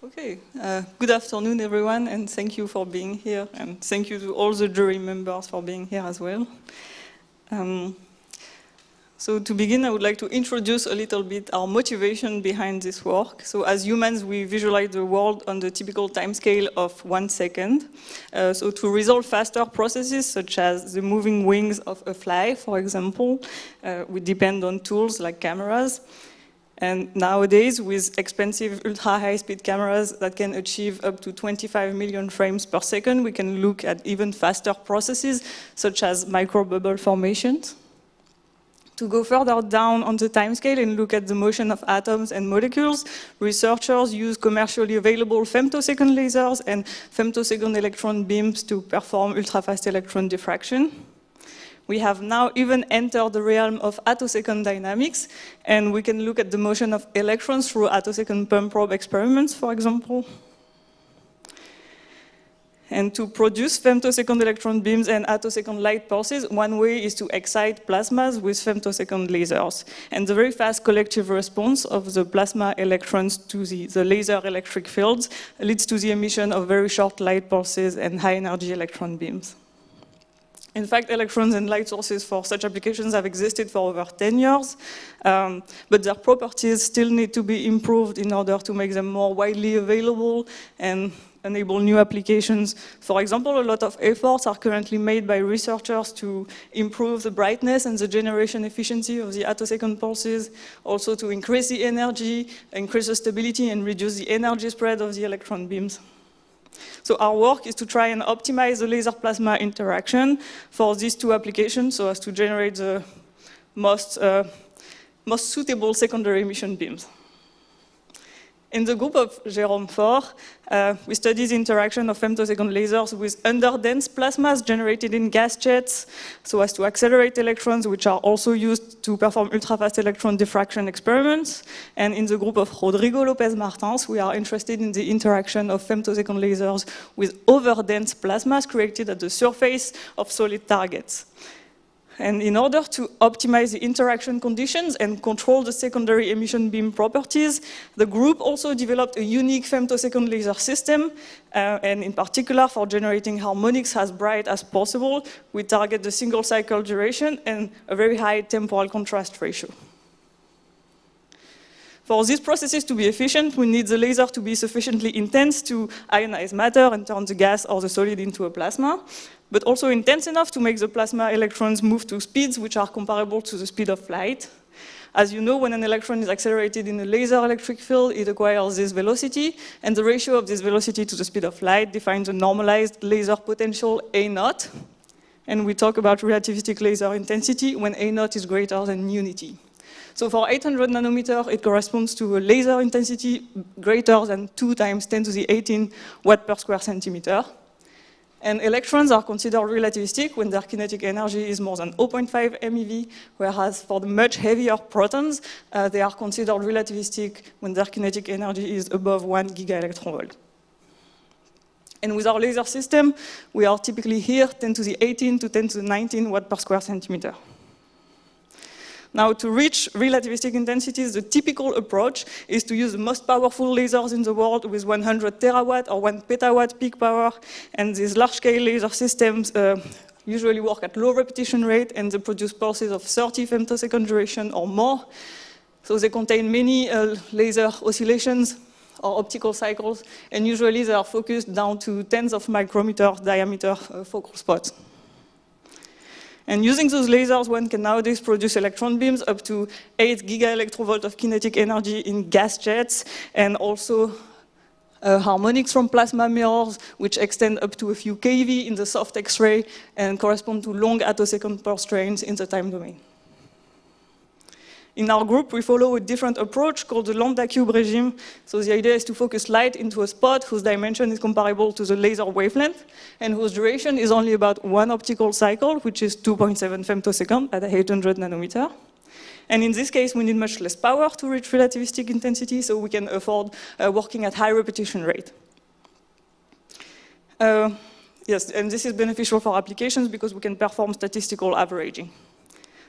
Okay, good afternoon everyone, and thank you for being here, and thank you to all the jury members for being here as well. So to begin, I would like to introduce a little bit our motivation behind this work. So as humans, we visualize the world on the typical timescale of 1 second. So to resolve faster processes, such as the moving wings of a fly, for example, we depend on tools like cameras. And nowadays, with expensive ultra-high-speed cameras that can achieve up to 25 million frames per second, we can look at even faster processes, such as microbubble formations. To go further down on the timescale and look at the motion of atoms and molecules, researchers use commercially available femtosecond lasers and femtosecond electron beams to perform ultra-fast electron diffraction. We have now even entered the realm of attosecond dynamics, and we can look at the motion of electrons through attosecond pump probe experiments, for example. And to produce femtosecond electron beams and attosecond light pulses, one way is to excite plasmas with femtosecond lasers. And the very fast collective response of the plasma electrons to the laser electric fields leads to the emission of very short light pulses and high energy electron beams. In fact, electrons and light sources for such applications have existed for over 10 years, but their properties still need to be improved in order to make them more widely available and enable new applications. For example, a lot of efforts are currently made by researchers to improve the brightness and the generation efficiency of the attosecond pulses, also to increase the energy, increase the stability, and reduce the energy spread of the electron beams. So our work is to try and optimize the laser-plasma interaction for these two applications so as to generate the most suitable secondary emission beams. In the group of Jérôme Faure, we study the interaction of femtosecond lasers with underdense plasmas generated in gas jets so as to accelerate electrons, which are also used to perform ultrafast electron diffraction experiments. And in the group of Rodrigo Lopez Martins, we are interested in the interaction of femtosecond lasers with overdense plasmas created at the surface of solid targets. And in order to optimize the interaction conditions and control the secondary emission beam properties, the group also developed a unique femtosecond laser system, and in particular for generating harmonics as bright as possible, we target the single cycle duration and a very high temporal contrast ratio. For these processes to be efficient, we need the laser to be sufficiently intense to ionize matter and turn the gas or the solid into a plasma, but also intense enough to make the plasma electrons move to speeds which are comparable to the speed of light. As you know, when an electron is accelerated in a laser electric field, it acquires this velocity, and the ratio of this velocity to the speed of light defines a normalized laser potential A0, and we talk about relativistic laser intensity when A0 is greater than unity. So for 800 nanometer, it corresponds to a laser intensity greater than 2 times 10 to the 18 watt per square centimeter. And electrons are considered relativistic when their kinetic energy is more than 0.5 MeV, whereas for the much heavier protons, they are considered relativistic when their kinetic energy is above 1 gigaelectronvolt. And with our laser system, we are typically here 10 to the 18 to 10 to the 19 watt per square centimeter. Now, to reach relativistic intensities, the typical approach is to use the most powerful lasers in the world with 100 terawatt or 1 petawatt peak power. And these large-scale laser systems usually work at low repetition rate, and they produce pulses of 30 femtosecond duration or more. So they contain many laser oscillations or optical cycles, and usually they are focused down to tens of micrometer diameter focal spots. And using those lasers, one can nowadays produce electron beams up to 8 gigaelectronvolt of kinetic energy in gas jets, and also harmonics from plasma mirrors, which extend up to a few keV in the soft X-ray and correspond to long attosecond pulse trains in the time domain. In our group, we follow a different approach called the lambda cube regime. So the idea is to focus light into a spot whose dimension is comparable to the laser wavelength and whose duration is only about 1 optical cycle, which is 2.7 femtosecond at 800 nanometer. And in this case, we need much less power to reach relativistic intensity, so we can afford working at high repetition rate. Yes, and this is beneficial for applications because we can perform statistical averaging.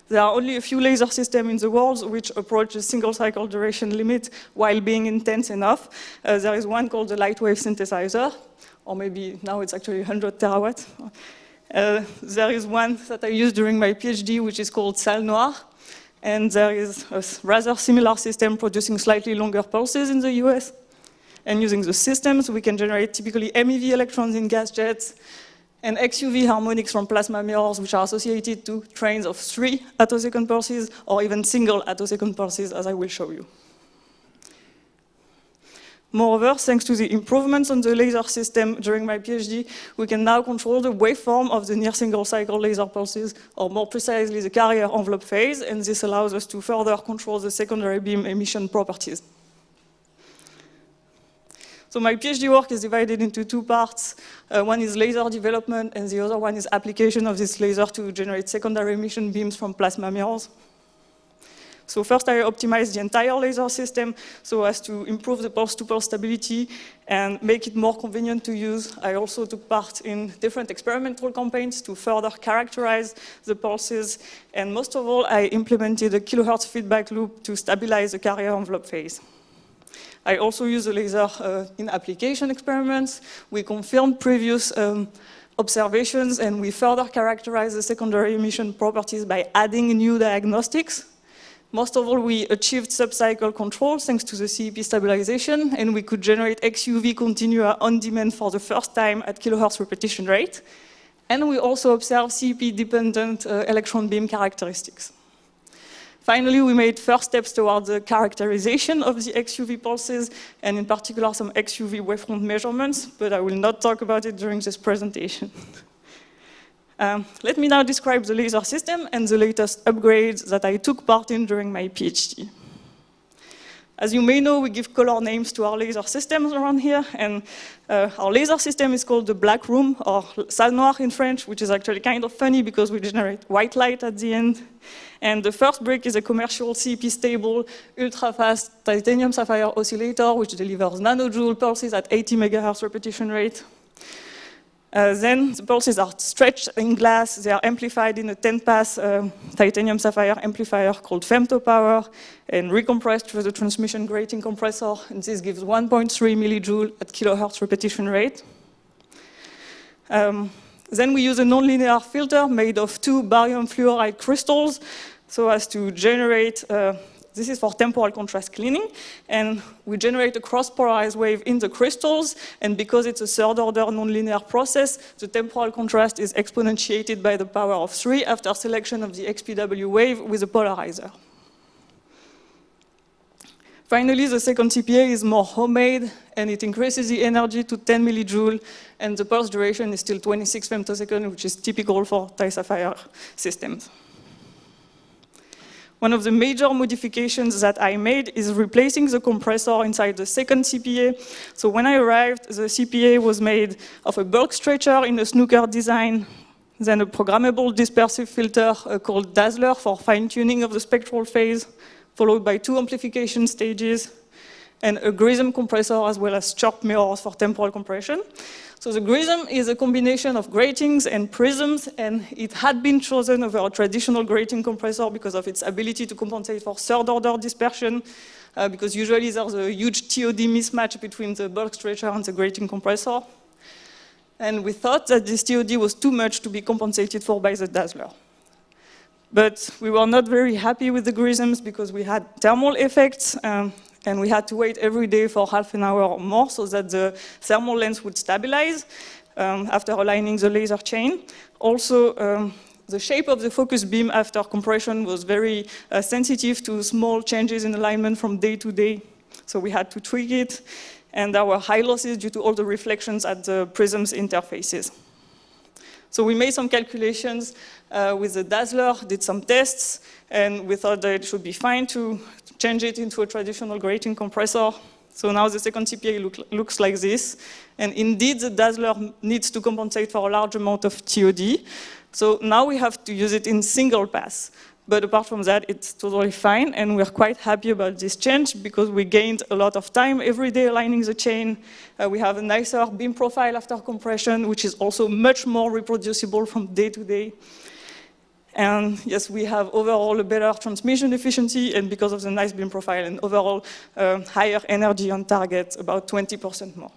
There are only a few laser systems in the world which approach the single cycle duration limit while being intense enough. There is one called the light wave synthesizer, or maybe now it's actually 100 terawatt. There is one that I used during my PhD, which is called Salle Noire. And there is a rather similar system producing slightly longer pulses in the US. And using the systems, we can generate typically MEV electrons in gas jets and XUV harmonics from plasma mirrors, which are associated to trains of 3 attosecond pulses, or even single attosecond pulses, as I will show you. Moreover, thanks to the improvements on the laser system during my PhD, we can now control the waveform of the near single cycle laser pulses, or more precisely the carrier envelope phase, and this allows us to further control the secondary beam emission properties. So my PhD work is divided into 2 parts. One is laser development, and the other one is application of this laser to generate secondary emission beams from plasma mirrors. So first I optimized the entire laser system so as to improve the pulse-to-pulse stability and make it more convenient to use. I also took part in different experimental campaigns to further characterize the pulses. And most of all, I implemented a kilohertz feedback loop to stabilize the carrier envelope phase. I also use the laser in application experiments. We confirmed previous observations, and we further characterize the secondary emission properties by adding new diagnostics. Most of all, we achieved subcycle control thanks to the CEP stabilization, and we could generate XUV continua on demand for the first time at kilohertz repetition rate. And we also observed CEP-dependent electron beam characteristics. Finally, we made first steps towards the characterization of the XUV pulses, and in particular some XUV wavefront measurements, but I will not talk about it during this presentation. Let me now describe the laser system and the latest upgrades that I took part in during my PhD. As you may know, we give color names to our laser systems around here, and our laser system is called the black room, or salle noire in French, which is actually kind of funny because we generate white light at the end. And the first brick is a commercial CEP-stable, ultra-fast titanium sapphire oscillator, which delivers nanojoule pulses at 80 megahertz repetition rate. Then the pulses are stretched in glass. They are amplified in a 10-pass titanium sapphire amplifier called femtopower and recompressed through the transmission grating compressor. And this gives 1.3 millijoule at kilohertz repetition rate. Then we use a nonlinear filter made of 2 barium fluoride crystals so as to generate this is for temporal contrast cleaning, and we generate a cross-polarized wave in the crystals, and because it's a third-order nonlinear process, the temporal contrast is exponentiated by the power of 3 after selection of the XPW wave with a polarizer. Finally, the second CPA is more homemade, and it increases the energy to 10 millijoule, and the pulse duration is still 26 femtoseconds, which is typical for Ti-Sapphire systems. One of the major modifications that I made is replacing the compressor inside the second CPA. So when I arrived, the CPA was made of a bulk stretcher in a snooker design, then a programmable dispersive filter called Dazzler for fine-tuning of the spectral phase, followed by 2 amplification stages, and a Grism compressor as well as chirp mirrors for temporal compression. So the Grism is a combination of gratings and prisms, and it had been chosen over a traditional grating compressor because of its ability to compensate for third-order dispersion, because usually there's a huge TOD mismatch between the bulk stretcher and the grating compressor. And we thought that this TOD was too much to be compensated for by the Dazzler. But we were not very happy with the Grisms because we had thermal effects, and we had to wait every day for half an hour or more so that the thermal lens would stabilize after aligning the laser chain. Also, the shape of the focus beam after compression was very sensitive to small changes in alignment from day to day. So we had to tweak it, and there were high losses due to all the reflections at the prisms interfaces. So we made some calculations with the Dazzler, did some tests, and we thought that it should be fine to change it into a traditional grating compressor. So now the second CPA looks like this. And indeed, the Dazzler needs to compensate for a large amount of TOD. So now we have to use it in single pass. But apart from that, it's totally fine. And we're quite happy about this change because we gained a lot of time every day aligning the chain. We have a nicer beam profile after compression, which is also much more reproducible from day to day. And yes, we have overall a better transmission efficiency, and because of the nice beam profile, and overall higher energy on target, about 20% more.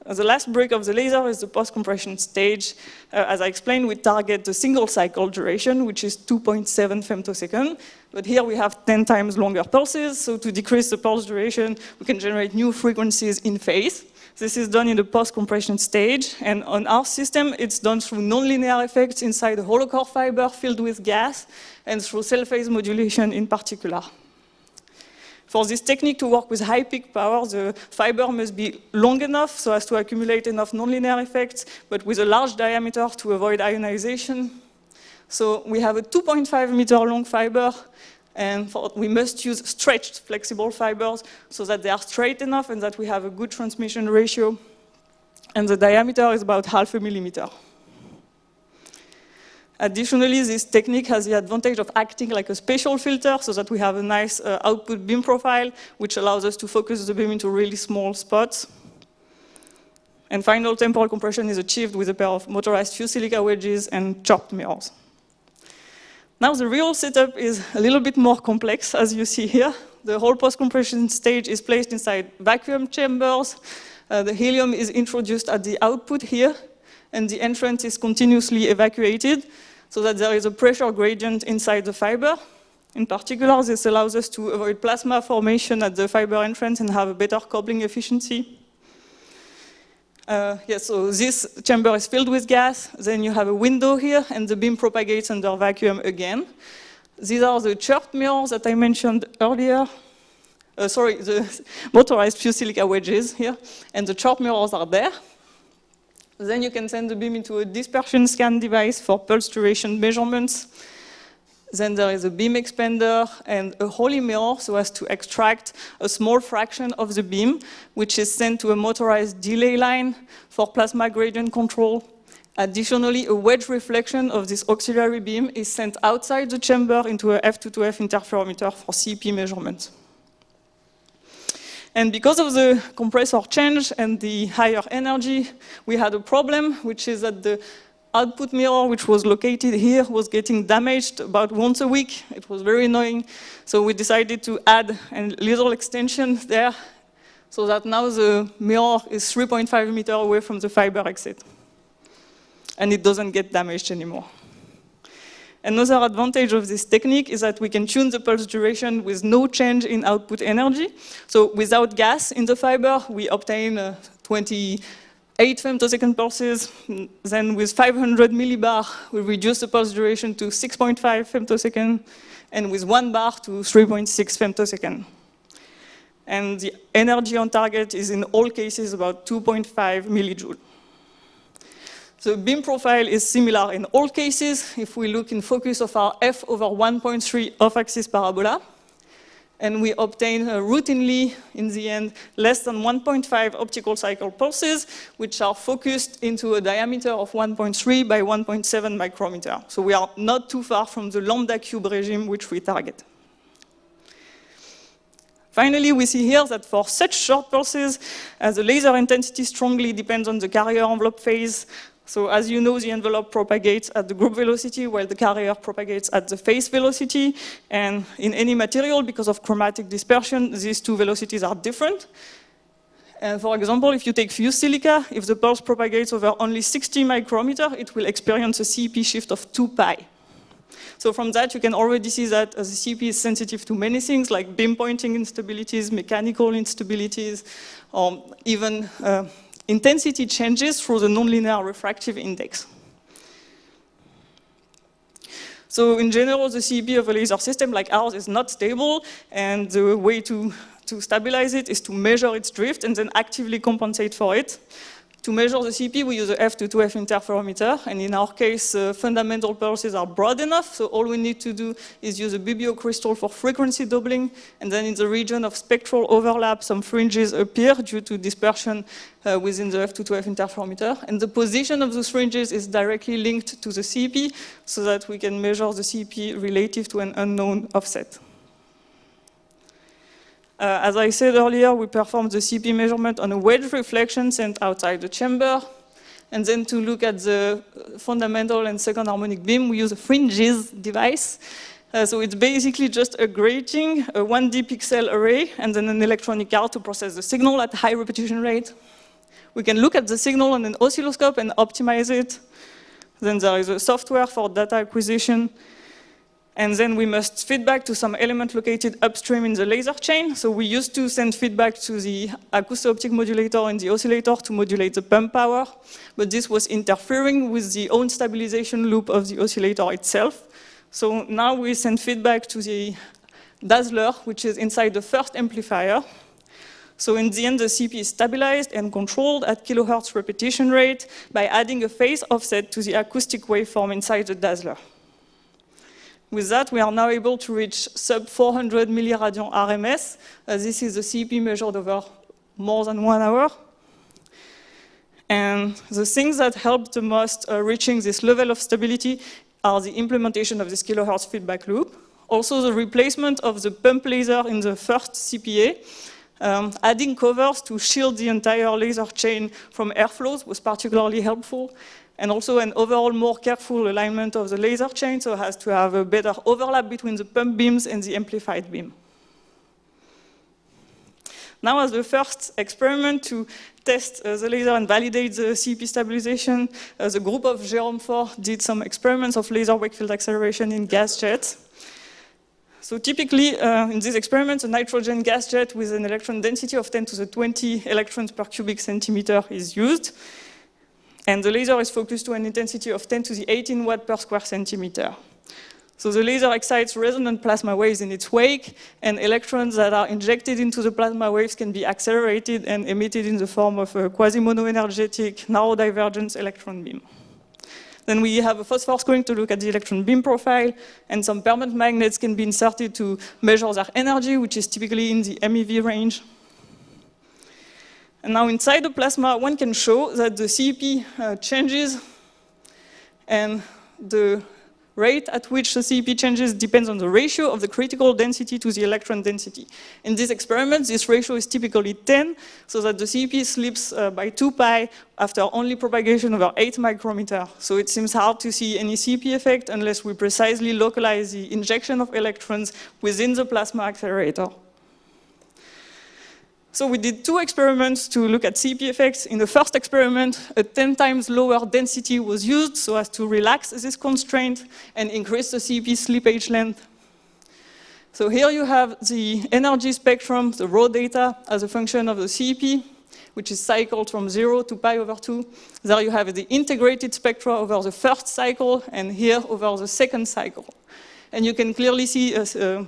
The last break of the laser is the post-compression stage. As I explained, we target the single cycle duration, which is 2.7 femtosecond. But here we have 10 times longer pulses, so to decrease the pulse duration, we can generate new frequencies in phase. This is done in the post-compression stage, and on our system, it's done through nonlinear effects inside a hollow core fiber filled with gas, and through cell phase modulation in particular. For this technique to work with high peak power, the fiber must be long enough so as to accumulate enough nonlinear effects, but with a large diameter to avoid ionization. So we have a 2.5 meter long fiber, and we must use stretched flexible fibers so that they are straight enough and that we have a good transmission ratio. And the diameter is about 0.5 millimeter. Additionally, this technique has the advantage of acting like a spatial filter so that we have a nice output beam profile, which allows us to focus the beam into really small spots. And final temporal compression is achieved with a pair of motorized fused silica wedges and chopped mirrors. Now the real setup is a little bit more complex, as you see here. The whole post-compression stage is placed inside vacuum chambers. The helium is introduced at the output here, and the entrance is continuously evacuated so that there is a pressure gradient inside the fiber. In particular, this allows us to avoid plasma formation at the fiber entrance and have a better coupling efficiency. Yes, so this chamber is filled with gas, then you have a window here, and the beam propagates under vacuum again. These are the chopped mirrors that I mentioned earlier. The motorized fused silica wedges here, and the chopped mirrors are there. Then you can send the beam into a dispersion scan device for pulse duration measurements. Then there is a beam expander and a Holy mirror so as to extract a small fraction of the beam, which is sent to a motorized delay line for plasma gradient control. Additionally, a wedge reflection of this auxiliary beam is sent outside the chamber into a F2-to-F interferometer for CP measurements. And because of the compressor change and the higher energy, we had a problem, which is that the output mirror, which was located here, was getting damaged about once a week. It was very annoying. So we decided to add a little extension there so that now the mirror is 3.5 meters away from the fiber exit. And it doesn't get damaged anymore. Another advantage of this technique is that we can tune the pulse duration with no change in output energy. So without gas in the fiber, we obtain 28 femtosecond pulses. Then with 500 millibar, we reduce the pulse duration to 6.5 femtosecond, and with 1 bar to 3.6 femtosecond. And the energy on target is in all cases about 2.5 millijoule. The beam profile is similar in all cases if we look in focus of our f over 1.3 off-axis parabola. And we obtain routinely, in the end, less than 1.5 optical cycle pulses, which are focused into a diameter of 1.3 by 1.7 micrometer. So we are not too far from the lambda cube regime which we target. Finally, we see here that for such short pulses, the laser intensity strongly depends on the carrier envelope phase. So as you know, the envelope propagates at the group velocity while the carrier propagates at the phase velocity. And in any material, because of chromatic dispersion, these two velocities are different. And for example, if you take fused silica, if the pulse propagates over only 60 micrometer, it will experience a CP shift of 2 pi. So from that, you can already see that the CP is sensitive to many things like beam pointing instabilities, mechanical instabilities, or even intensity changes through the nonlinear refractive index. So in general, the CP of a laser system like ours is not stable, and the way to stabilize it is to measure its drift and then actively compensate for it. To measure the CP, we use a F2-to-F interferometer, and in our case, fundamental pulses are broad enough, so all we need to do is use a BBO crystal for frequency doubling, and then in the region of spectral overlap, some fringes appear due to dispersion within the F2-to-F interferometer, and the position of those fringes is directly linked to the CP, so that we can measure the CP relative to an unknown offset. As I said earlier, we performed the CP measurement on a wedge reflection sent outside the chamber. And then to look at the fundamental and second harmonic beam, we use a fringes device. So it's basically just a grating, a 1D pixel array, and then an electronic card to process the signal at high repetition rate. We can look at the signal on an oscilloscope and optimize it. Then there is a software for data acquisition. And then we must feed back to some element located upstream in the laser chain. So we used to send feedback to the acousto-optic modulator in the oscillator to modulate the pump power, but this was interfering with the own stabilization loop of the oscillator itself. So now we send feedback to the dazzler, which is inside the first amplifier. So in the end, the CP is stabilized and controlled at kilohertz repetition rate by adding a phase offset to the acoustic waveform inside the dazzler. With that, we are now able to reach sub 400 milliradian RMS. This is the CP measured over more than 1 hour. And the things that helped the most reaching this level of stability are the implementation of this kilohertz feedback loop, also the replacement of the pump laser in the first CPA, adding covers to shield the entire laser chain from airflows was particularly helpful, and also an overall more careful alignment of the laser chain, so it has to have a better overlap between the pump beams and the amplified beam. Now, as the first experiment to test the laser and validate the CP stabilization, the group of Jérôme Faure did some experiments of laser Wakefield acceleration in gas jets. So typically, in these experiments, a nitrogen gas jet with an electron density of 10 to the 20 electrons per cubic centimeter is used. And the laser is focused to an intensity of 10 to the 18 watt per square centimeter. So the laser excites resonant plasma waves in its wake, and electrons that are injected into the plasma waves can be accelerated and emitted in the form of a quasi-monoenergetic narrow divergence electron beam. Then we have a phosphor screen to look at the electron beam profile, and some permanent magnets can be inserted to measure their energy, which is typically in the MeV range. And now inside the plasma, one can show that the CP changes, and the rate at which the CP changes depends on the ratio of the critical density to the electron density. In this experiment, this ratio is typically 10, so that the CP slips by 2 pi after only propagation over 8 micrometer. So it seems hard to see any CP effect unless we precisely localize the injection of electrons within the plasma accelerator. So we did 2 experiments to look at CP effects. In the first experiment, a 10 times lower density was used so as to relax this constraint and increase the CP slippage length. So here you have the energy spectrum, the raw data, as a function of the CP, which is cycled from 0 to pi over 2. There you have the integrated spectra over the first cycle, and here over the second cycle. And you can clearly see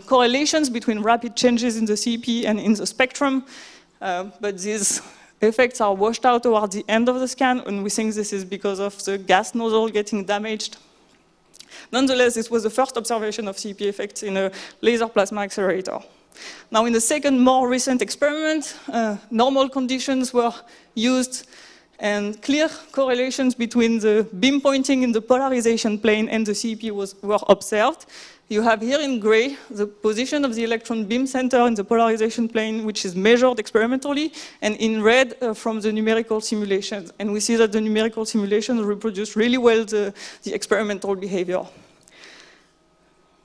correlations between rapid changes in the CP and in the spectrum. But these effects are washed out toward the end of the scan, and we think this is because of the gas nozzle getting damaged. Nonetheless, this was the first observation of CP effects in a laser plasma accelerator. Now, in the second, more recent experiment, normal conditions were used, and clear correlations between the beam pointing in the polarization plane and the CP were observed. You have here in gray the position of the electron beam center in the polarization plane, which is measured experimentally, and in red from the numerical simulations. And we see that the numerical simulations reproduce really well the experimental behavior.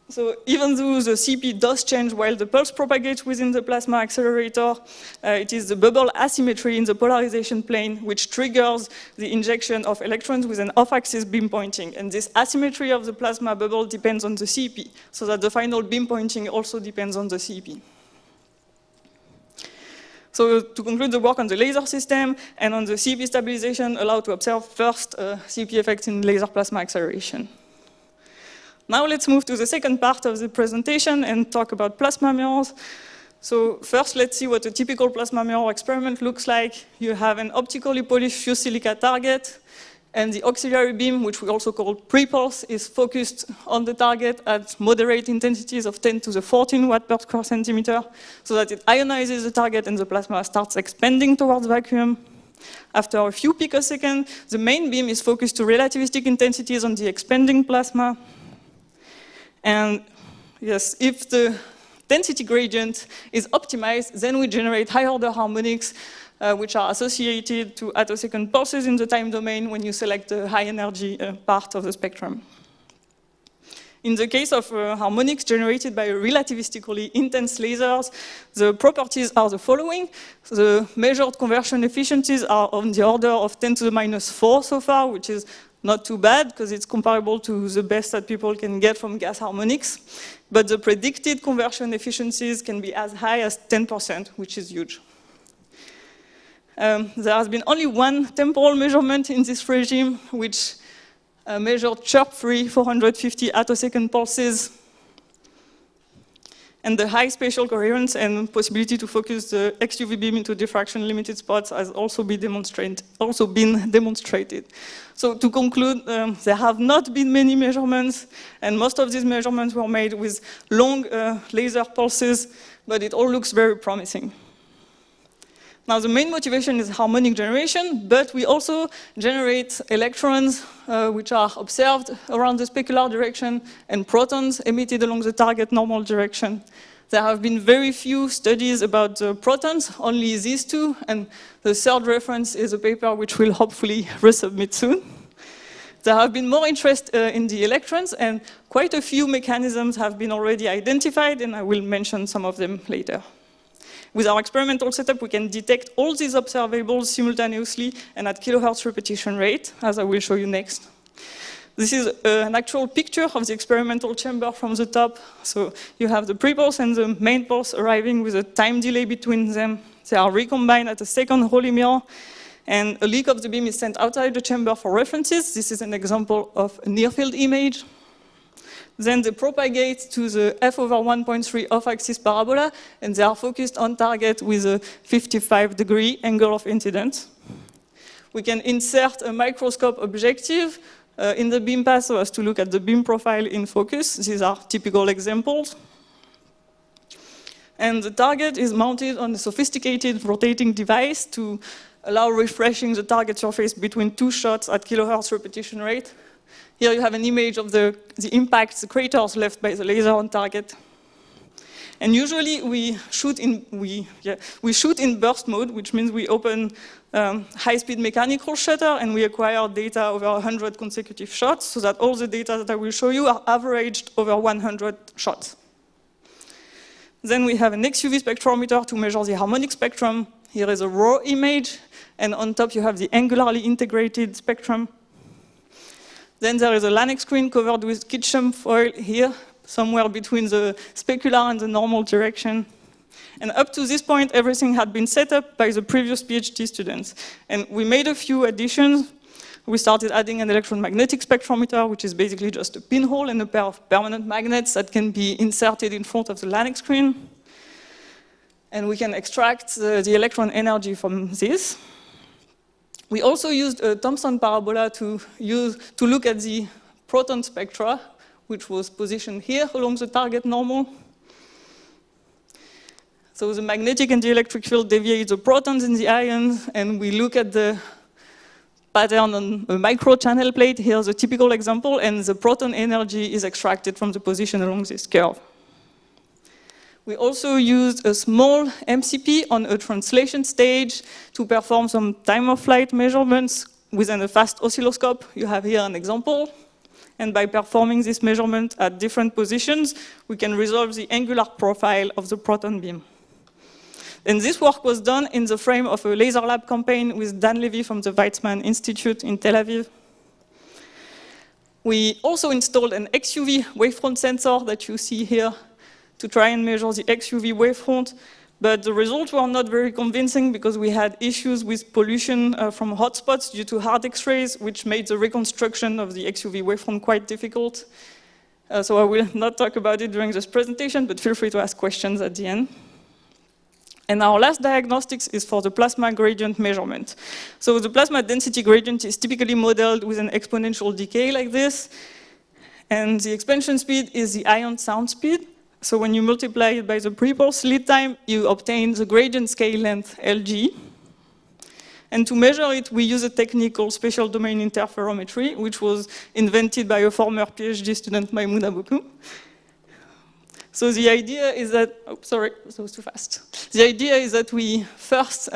So even though the CP does change while the pulse propagates within the plasma accelerator, it is the bubble asymmetry in the polarization plane which triggers the injection of electrons with an off-axis beam pointing. And this asymmetry of the plasma bubble depends on the CP, so that the final beam pointing also depends on the CP. So to conclude the work on the laser system and on the CP stabilization, allow to observe first CP effects in laser plasma acceleration. Now let's move to the second part of the presentation and talk about plasma mirrors. So first, let's see what a typical plasma mirror experiment looks like. You have an optically polished fused silica target, and the auxiliary beam, which we also call pre-pulse, is focused on the target at moderate intensities of 10 to the 14 watt per square centimeter, so that it ionizes the target and the plasma starts expanding towards vacuum. After a few picoseconds, the main beam is focused to relativistic intensities on the expanding plasma. And yes, if the density gradient is optimized, then we generate high order harmonics which are associated to attosecond pulses in the time domain when you select the high energy part of the spectrum. In the case of harmonics generated by relativistically intense lasers, the properties are the following. The measured conversion efficiencies are on the order of 10 to the minus 4 so far, which is not too bad because it's comparable to the best that people can get from gas harmonics. But the predicted conversion efficiencies can be as high as 10%, which is huge. There has been only one temporal measurement in this regime, which measured chirp-free 450 attosecond pulses, and the high spatial coherence and possibility to focus the XUV beam into diffraction-limited spots has also been demonstrated. So to conclude, there have not been many measurements, and most of these measurements were made with long laser pulses, but it all looks very promising. Now, the main motivation is harmonic generation, but we also generate electrons which are observed around the specular direction and protons emitted along the target normal direction. There have been very few studies about the protons, only these two, and the third reference is a paper which we'll hopefully resubmit soon. There have been more interest in the electrons, and quite a few mechanisms have been already identified, and I will mention some of them later. With our experimental setup, we can detect all these observables simultaneously and at kilohertz repetition rate, as I will show you next. This is an actual picture of the experimental chamber from the top. So you have the pre-pulse and the main pulse arriving with a time delay between them. They are recombined at a second Rayleigh mirror, and a leak of the beam is sent outside the chamber for references. This is an example of a near-field image. Then they propagate to the f over 1.3 off-axis parabola, and they are focused on target with a 55-degree angle of incidence. We can insert a microscope objective in the beam path so as to look at the beam profile in focus. These are typical examples. And the target is mounted on a sophisticated rotating device to allow refreshing the target surface between two shots at kilohertz repetition rate. Here you have an image of the impacts, the craters left by the laser on target. And usually we shoot in burst mode, which means we open high-speed mechanical shutter and we acquire data over 100 consecutive shots, so that all the data that I will show you are averaged over 100 shots. Then we have an XUV spectrometer to measure the harmonic spectrum. Here is a raw image, and on top you have the angularly integrated spectrum. Then there is a Lanex screen covered with Kitschum foil here, somewhere between the specular and the normal direction. And up to this point, everything had been set up by the previous PhD students. And we made a few additions. We started adding an electromagnetic spectrometer, which is basically just a pinhole and a pair of permanent magnets that can be inserted in front of the Lanex screen. And we can extract the electron energy from this. We also used a Thomson parabola to look at the proton spectra, which was positioned here along the target normal. So the magnetic and the electric field deviate the protons and the ions, and we look at the pattern on a micro-channel plate. Here's a typical example, and the proton energy is extracted from the position along this curve. We also used a small MCP on a translation stage to perform some time-of-flight measurements within a fast oscilloscope. You have here an example. And by performing this measurement at different positions, we can resolve the angular profile of the proton beam. And this work was done in the frame of a laser lab campaign with Dan Levy from the Weizmann Institute in Tel Aviv. We also installed an XUV wavefront sensor that you see here to try and measure the XUV wavefront, but the results were not very convincing because we had issues with pollution from hotspots due to hard X-rays, which made the reconstruction of the XUV wavefront quite difficult. So I will not talk about it during this presentation, but feel free to ask questions at the end. And our last diagnostics is for the plasma gradient measurement. So the plasma density gradient is typically modeled with an exponential decay like this, and the expansion speed is the ion sound speed. So when you multiply it by the pre-pulse lead time, you obtain the gradient scale length LG. And to measure it, we use a technique called spatial domain interferometry, which was invented by a former PhD student, Maimouna Bokou. So the idea is that, oh, sorry, that was too fast. The idea is that we first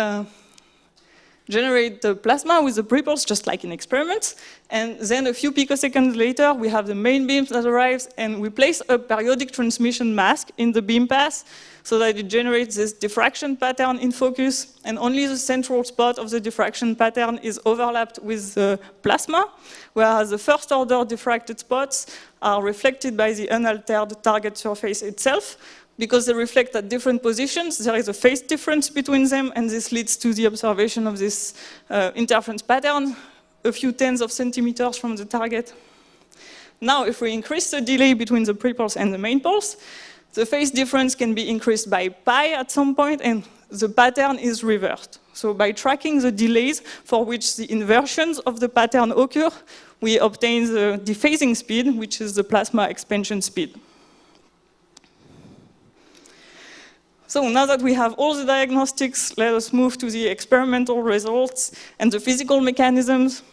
generate the plasma with the pre-pulse, just like in experiments. And then a few picoseconds later, we have the main beam that arrives, and we place a periodic transmission mask in the beam path so that it generates this diffraction pattern in focus, and only the central spot of the diffraction pattern is overlapped with the plasma, whereas the first order diffracted spots are reflected by the unaltered target surface itself. Because they reflect at different positions, there is a phase difference between them, and this leads to the observation of this interference pattern a few tens of centimeters from the target. Now, if we increase the delay between the pre-pulse and the main pulse, the phase difference can be increased by pi at some point, and the pattern is reversed. So by tracking the delays for which the inversions of the pattern occur, we obtain the dephasing speed, which is the plasma expansion speed. So now that we have all the diagnostics, let us move to the experimental results and the physical mechanisms.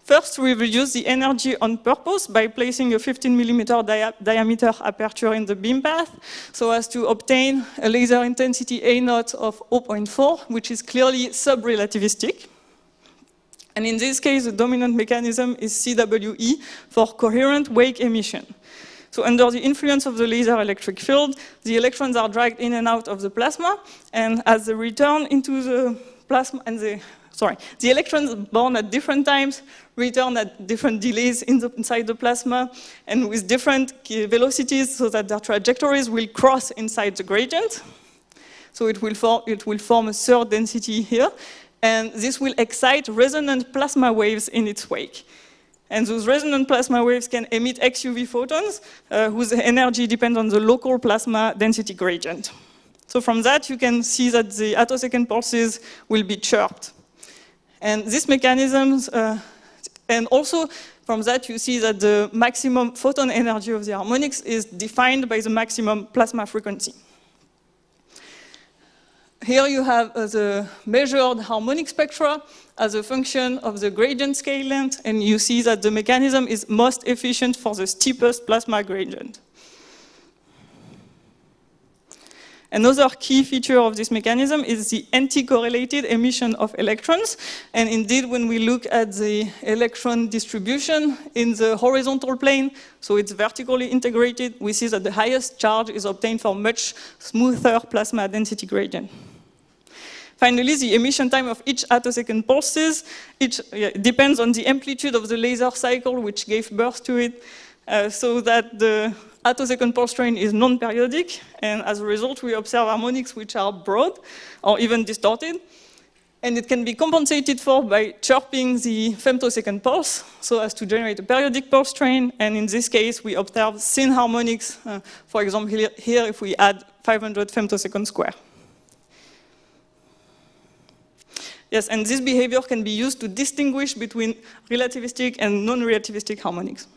First, we reduce the energy on purpose by placing a 15 millimeter diameter aperture in the beam path, so as to obtain a laser intensity A0 of 0.4, which is clearly sub-relativistic. And in this case, the dominant mechanism is CWE for coherent wake emission. So under the influence of the laser electric field, the electrons are dragged in and out of the plasma, and as they return into the plasma, and the electrons born at different times return at different delays inside the plasma, and with different velocities, so that their trajectories will cross inside the gradient. So it will form a third density here, and this will excite resonant plasma waves in its wake. And those resonant plasma waves can emit XUV photons, whose energy depends on the local plasma density gradient. So from that, you can see that the attosecond pulses will be chirped. And these mechanisms, and also from that, you see that the maximum photon energy of the harmonics is defined by the maximum plasma frequency. Here you have the measured harmonic spectra as a function of the gradient scale length, and you see that the mechanism is most efficient for the steepest plasma gradient. Another key feature of this mechanism is the anti-correlated emission of electrons, and indeed when we look at the electron distribution in the horizontal plane, so it's vertically integrated, we see that the highest charge is obtained for much smoother plasma density gradient. Finally, the emission time of each attosecond pulses depends on the amplitude of the laser cycle which gave birth to it, so that the attosecond pulse train is non-periodic, and as a result we observe harmonics which are broad or even distorted, and it can be compensated for by chirping the femtosecond pulse so as to generate a periodic pulse train, and in this case we observe thin harmonics, for example here if we add 500 femtosecond square. Yes, and this behavior can be used to distinguish between relativistic and non-relativistic harmonics.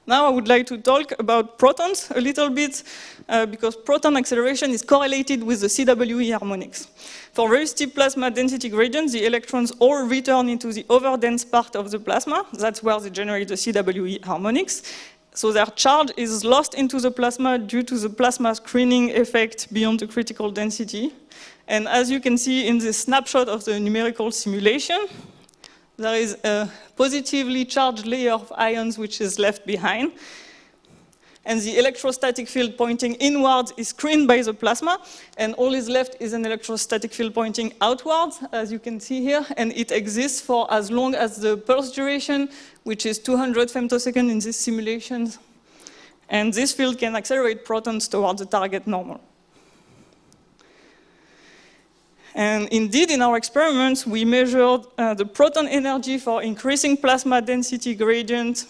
Now I would like to talk about protons a little bit, because proton acceleration is correlated with the CWE harmonics. For very steep plasma density gradients, the electrons all return into the overdense part of the plasma. That's where they generate the CWE harmonics. So their charge is lost into the plasma due to the plasma screening effect beyond the critical density. And as you can see in this snapshot of the numerical simulation, there is a positively charged layer of ions which is left behind. And the electrostatic field pointing inwards is screened by the plasma, and all is left is an electrostatic field pointing outwards, as you can see here, and it exists for as long as the pulse duration, which is 200 femtoseconds in these simulations. And this field can accelerate protons towards the target normal. And indeed, in our experiments, we measured the proton energy for increasing plasma density gradient,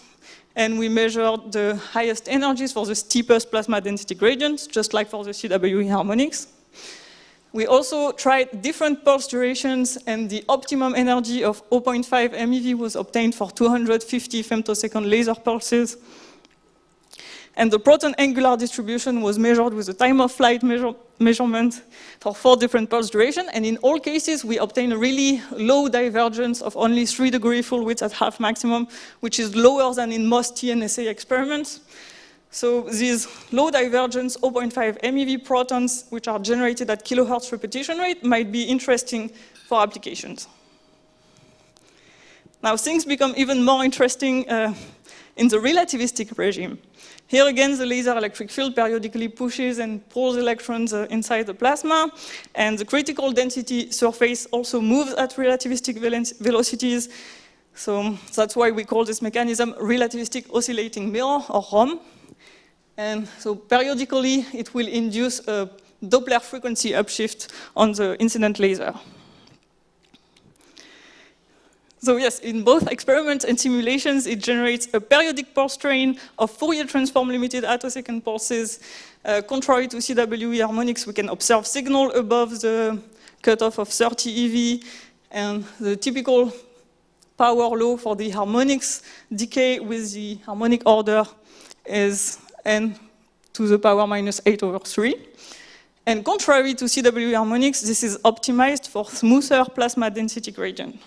and we measured the highest energies for the steepest plasma density gradients, just like for the CWE harmonics. We also tried different pulse durations, and the optimum energy of 0.5 MeV was obtained for 250 femtosecond laser pulses. And the proton angular distribution was measured with a time of flight measurement for 4 different pulse durations. And in all cases, we obtained a really low divergence of only 3 degree full width at half maximum, which is lower than in most TNSA experiments. So these low divergence 0.5 MeV protons, which are generated at kilohertz repetition rate, might be interesting for applications. Now things become even more interesting in the relativistic regime. Here again, the laser electric field periodically pushes and pulls electrons inside the plasma, and the critical density surface also moves at relativistic velocities. So that's why we call this mechanism relativistic oscillating mirror, or ROM. And so periodically, it will induce a Doppler frequency upshift on the incident laser. So yes, in both experiments and simulations, it generates a periodic pulse train of Fourier transform limited attosecond pulses. Contrary to CWE harmonics, we can observe signal above the cutoff of 30 eV, and the typical power law for the harmonics decay with the harmonic order is n to the power minus 8/3. And contrary to CWE harmonics, this is optimized for smoother plasma density gradient.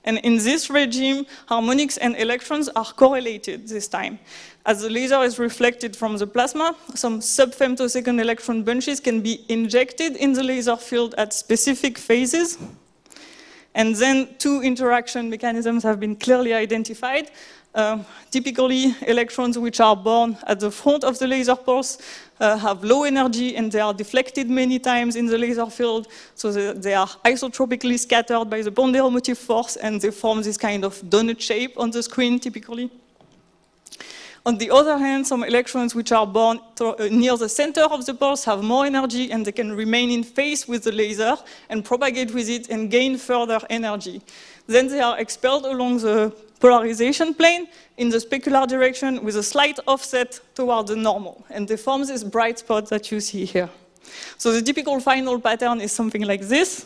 And in this regime, harmonics and electrons are correlated this time. As the laser is reflected from the plasma, some sub-femtosecond electron bunches can be injected in the laser field at specific phases. And then two interaction mechanisms have been clearly identified. Typically, electrons which are born at the front of the laser pulse have low energy, and they are deflected many times in the laser field, so they are isotropically scattered by the ponderomotive force, and they form this kind of donut shape on the screen, typically. On the other hand, some electrons which are born near the center of the pulse have more energy, and they can remain in phase with the laser and propagate with it and gain further energy. Then they are expelled along the polarization plane in the specular direction with a slight offset toward the normal. And they form this bright spot that you see here. So the typical final pattern is something like this.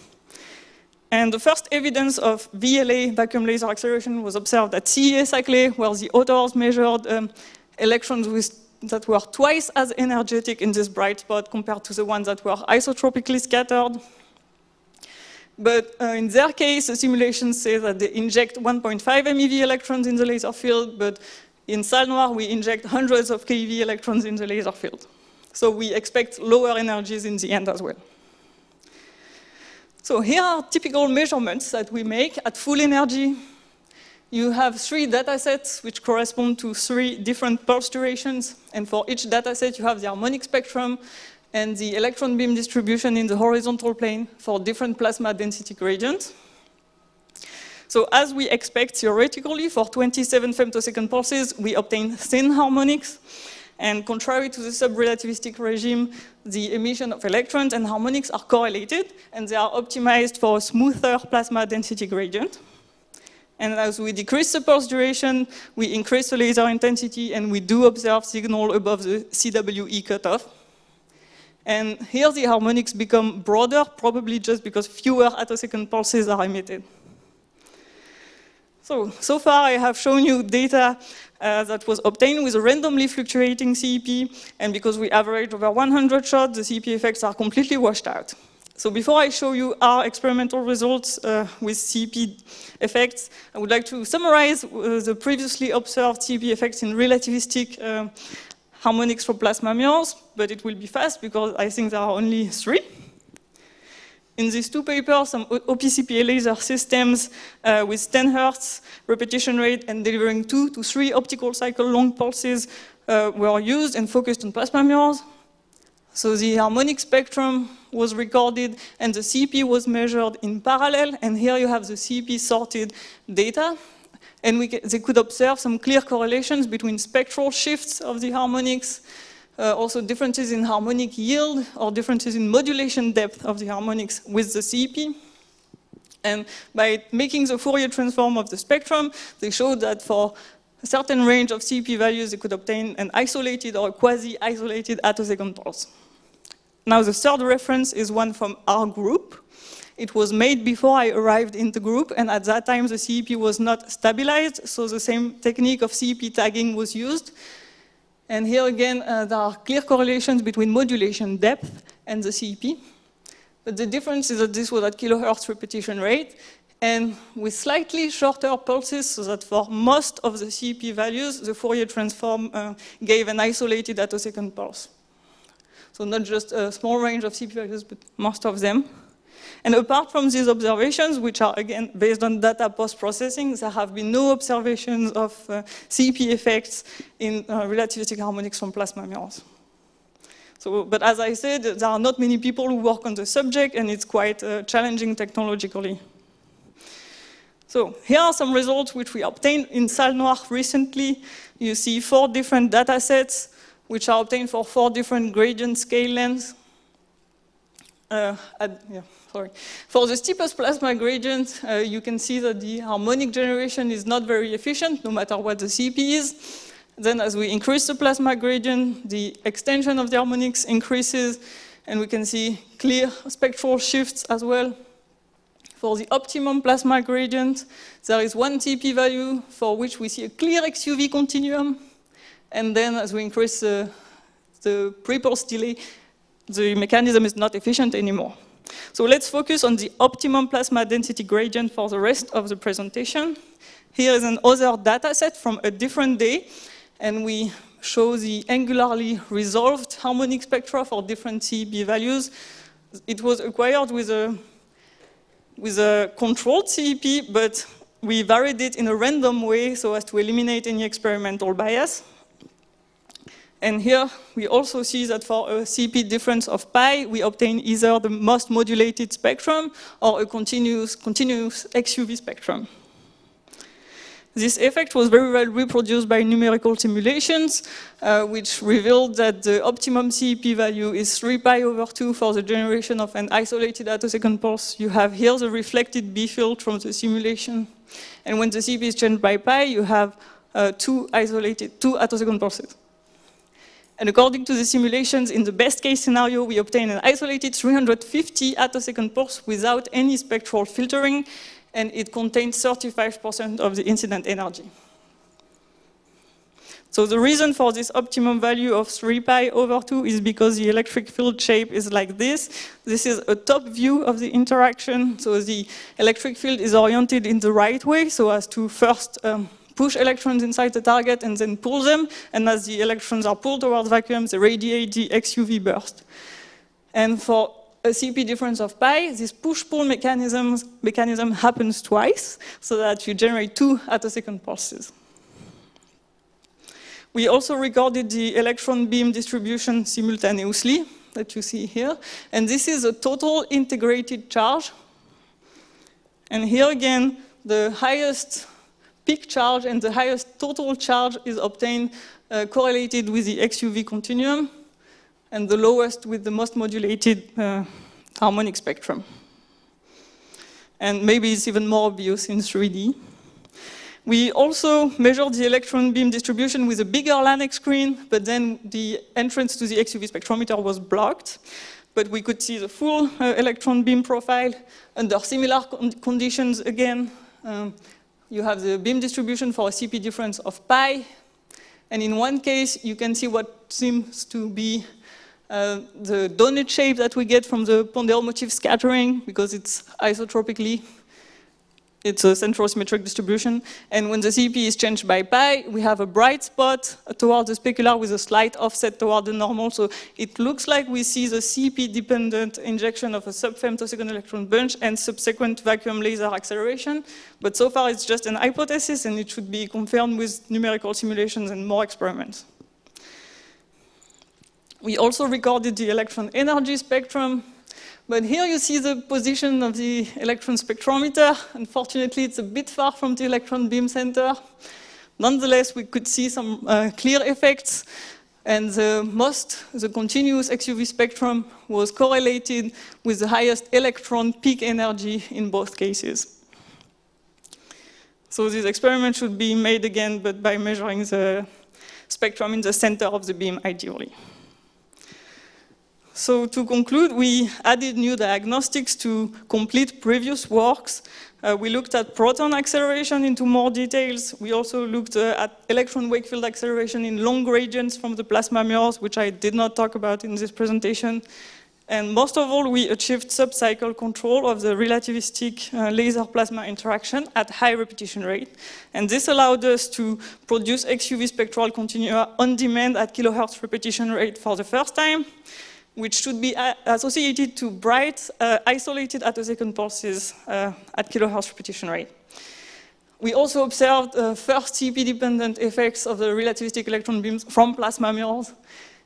And the first evidence of VLA, vacuum laser acceleration, was observed at CEA-Saclay, where the authors measured electrons that were twice as energetic in this bright spot compared to the ones that were isotropically scattered. But in their case, the simulations say that they inject 1.5 MeV electrons in the laser field, but in Salle Noire, we inject hundreds of keV electrons in the laser field. So we expect lower energies in the end as well. So here are typical measurements that we make at full energy. You have 3 data sets which correspond to 3 different pulse durations, and for each data set, you have the harmonic spectrum and the electron beam distribution in the horizontal plane for different plasma density gradients. So as we expect theoretically, for 27 femtosecond pulses, we obtain thin harmonics. And contrary to the sub-relativistic regime, the emission of electrons and harmonics are correlated, and they are optimized for a smoother plasma density gradient. And as we decrease the pulse duration, we increase the laser intensity, and we do observe signal above the CWE cutoff. And here the harmonics become broader, probably just because fewer attosecond pulses are emitted. So far I have shown you data that was obtained with a randomly fluctuating CEP, and because we average over 100 shots, the CEP effects are completely washed out. So before I show you our experimental results with CEP effects, I would like to summarize the previously observed CEP effects in relativistic harmonics for plasma mirrors, but it will be fast because I think there are only 3. In these 2 papers, some OPCPA laser systems with 10 Hz repetition rate and delivering 2 to 3 optical cycle long pulses were used and focused on plasma mirrors. So the harmonic spectrum was recorded and the CEP was measured in parallel, and here you have the CEP sorted data. And they could observe some clear correlations between spectral shifts of the harmonics, also differences in harmonic yield or differences in modulation depth of the harmonics with the CEP. And by making the Fourier transform of the spectrum, they showed that for a certain range of CEP values, they could obtain an isolated or quasi-isolated attosecond pulse. Now the third reference is one from our group. It was made before I arrived in the group, and at that time the CEP was not stabilized, so the same technique of CEP tagging was used. And here again, there are clear correlations between modulation depth and the CEP. But the difference is that this was at kilohertz repetition rate, and with slightly shorter pulses, so that for most of the CEP values, the Fourier transform gave an isolated attosecond pulse. So not just a small range of CEP values, but most of them. And apart from these observations, which are again based on data post-processing, there have been no observations of CEP effects in relativistic harmonics from plasma mirrors. So, but as I said, there are not many people who work on the subject, and it's quite challenging technologically. So here are some results which we obtained in Salle Noire recently. You see 4 different data sets, which are obtained for 4 different gradient scale lengths. For the steepest plasma gradient, you can see that the harmonic generation is not very efficient, no matter what the CEP is. Then as we increase the plasma gradient, the extension of the harmonics increases, and we can see clear spectral shifts as well. For the optimum plasma gradient, there is one CEP value for which we see a clear XUV continuum, and then as we increase the pre-pulse delay, the mechanism is not efficient anymore. So let's focus on the optimum plasma density gradient for the rest of the presentation. Here is another data set from a different day, and we show the angularly resolved harmonic spectra for different CEP values. It was acquired with a controlled CEP, but we varied it in a random way so as to eliminate any experimental bias. And here we also see that for a CEP difference of pi, we obtain either the most modulated spectrum or a continuous XUV spectrum. This effect was very well reproduced by numerical simulations, which revealed that the optimum CEP value is 3 pi over 2 for the generation of an isolated attosecond pulse. You have here the reflected B field from the simulation. And when the CEP is changed by pi, you have 2 attosecond pulses. And according to the simulations, in the best case scenario, we obtain an isolated 350 attosecond pulse without any spectral filtering, and it contains 35% of the incident energy. So the reason for this optimum value of 3 pi over 2 is because the electric field shape is like this. This is a top view of the interaction. So the electric field is oriented in the right way, so as to first push electrons inside the target and then pull them. And as the electrons are pulled towards vacuum, they radiate the XUV burst. And for a CEP difference of pi, this push-pull mechanism happens twice, so that you generate 2 attosecond pulses. We also recorded the electron beam distribution simultaneously, that you see here. And this is a total integrated charge. And here again, the highest peak charge and the highest total charge is obtained correlated with the XUV continuum, and the lowest with the most modulated harmonic spectrum. And maybe it's even more obvious in 3D. We also measured the electron beam distribution with a bigger LANX screen, but then the entrance to the XUV spectrometer was blocked. But we could see the full electron beam profile under similar conditions again. You have the beam distribution for a CP difference of pi. And in one case, you can see what seems to be the donut shape that we get from the Pondero motif scattering, because it's isotropically, it's a central symmetric distribution. And when the CP is changed by pi, we have a bright spot toward the specular with a slight offset toward the normal. So it looks like we see the CP-dependent injection of a sub-femtosecond electron bunch and subsequent vacuum laser acceleration. But so far it's just an hypothesis, and it should be confirmed with numerical simulations and more experiments. We also recorded the electron energy spectrum. But here you see the position of the electron spectrometer. Unfortunately, it's a bit far from the electron beam center. Nonetheless, we could see some clear effects. And the continuous XUV spectrum was correlated with the highest electron peak energy in both cases. So this experiment should be made again, but by measuring the spectrum in the center of the beam, ideally. So to conclude, we added new diagnostics to complete previous works. We looked at proton acceleration into more details. We also looked at electron wake field acceleration in long gradients from the plasma mirrors, which I did not talk about in this presentation. And most of all, we achieved sub-cycle control of the relativistic laser plasma interaction at high repetition rate. And this allowed us to produce XUV spectral continua on demand at kilohertz repetition rate for the first time, which should be associated to bright, isolated attosecond pulses at kilohertz repetition rate. We also observed first CP-dependent effects of the relativistic electron beams from plasma mirrors.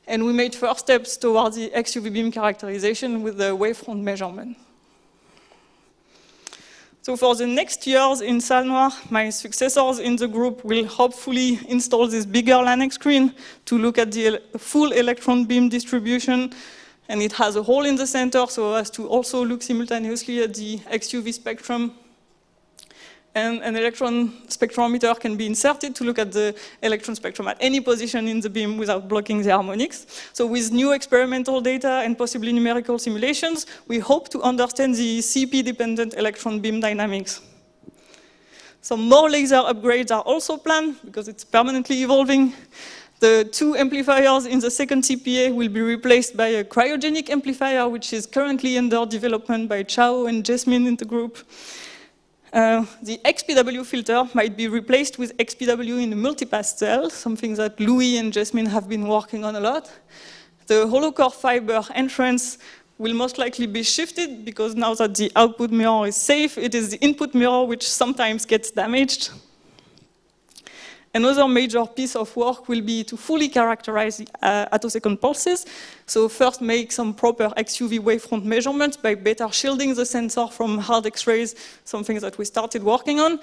And we made first steps towards the XUV beam characterization with the wavefront measurement. So for the next years in Salle Noire, my successors in the group will hopefully install this bigger LANX screen to look at the full electron beam distribution. And it has a hole in the center so as to also look simultaneously at the XUV spectrum. And an electron spectrometer can be inserted to look at the electron spectrum at any position in the beam without blocking the harmonics. So with new experimental data and possibly numerical simulations, we hope to understand the CP-dependent electron beam dynamics. Some more laser upgrades are also planned because it's permanently evolving. The two amplifiers in the second CPA will be replaced by a cryogenic amplifier, which is currently under development by Chao and Jasmine in the group. The XPW filter might be replaced with XPW in a multipass cell, something that Louis and Jasmine have been working on a lot. The hollow core fiber entrance will most likely be shifted because now that the output mirror is safe, it is the input mirror which sometimes gets damaged. Another major piece of work will be to fully characterize the attosecond pulses. So first make some proper XUV wavefront measurements by better shielding the sensor from hard X-rays, something that we started working on.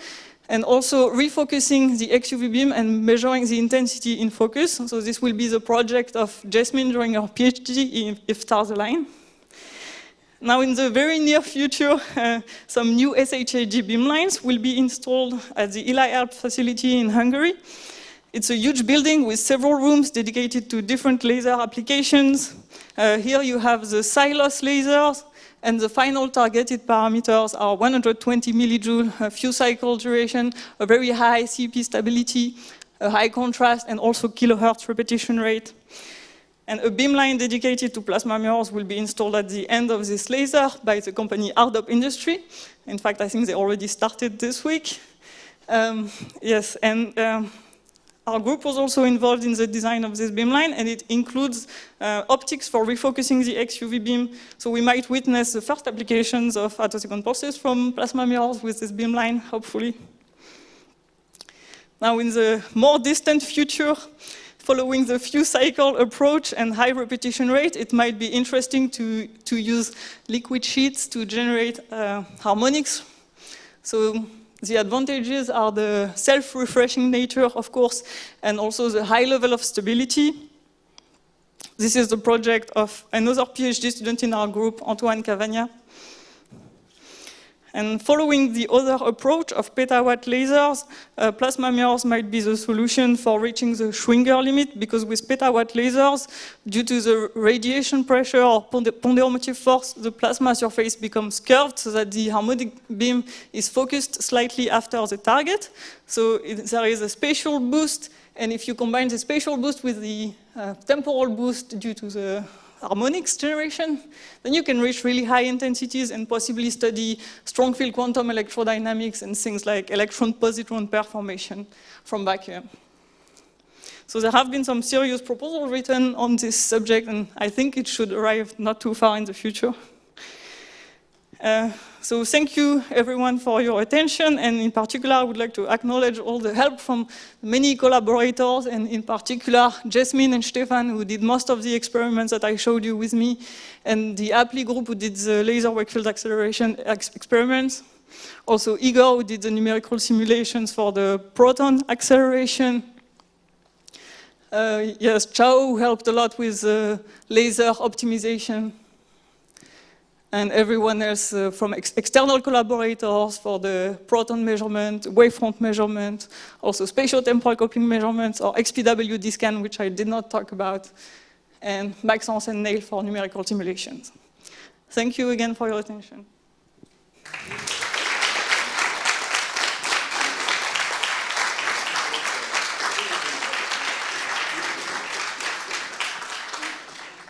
And also refocusing the XUV beam and measuring the intensity in focus. So this will be the project of Jasmine during her PhD if stars align. Now in the very near future, some new SHAG beamlines will be installed at the Eli Alp facility in Hungary. It's a huge building with several rooms dedicated to different laser applications. Here you have the Silos lasers, and the final targeted parameters are 120 millijoule, a few cycle duration, a very high CP stability, a high contrast, and also kilohertz repetition rate. And a beamline dedicated to plasma mirrors will be installed at the end of this laser by the company Ardop Industry. In fact, I think they already started this week. Yes, and our group was also involved in the design of this beamline, and it includes optics for refocusing the XUV beam. So we might witness the first applications of attosecond pulses from plasma mirrors with this beamline, hopefully. Now, in the more distant future, following the few cycle approach and high repetition rate, it might be interesting to use liquid sheets to generate harmonics. So the advantages are the self-refreshing nature, of course, and also the high level of stability. This is the project of another PhD student in our group, Antoine Cavagna. And following the other approach of petawatt lasers, plasma mirrors might be the solution for reaching the Schwinger limit, because with petawatt lasers, due to the radiation pressure or ponderomotive force, the plasma surface becomes curved so that the harmonic beam is focused slightly after the target. So there is a spatial boost, and if you combine the spatial boost with the temporal boost due to the harmonics generation, then you can reach really high intensities and possibly study strong field quantum electrodynamics and things like electron-positron pair formation from vacuum. So there have been some serious proposals written on this subject, and I think it should arrive not too far in the future. So thank you everyone for your attention, and in particular I would like to acknowledge all the help from many collaborators, and in particular Jasmine and Stefan, who did most of the experiments that I showed you with me, and the Appli group, who did the laser wake field acceleration experiments. Also Igor, who did the numerical simulations for the proton acceleration. Yes, Chao, who helped a lot with laser optimization. And everyone else from external collaborators for the proton measurement, wavefront measurement, also spatial temporal coupling measurements, or XPW D-scan, which I did not talk about, and Maxence and Neil for numerical simulations. Thank you again for your attention.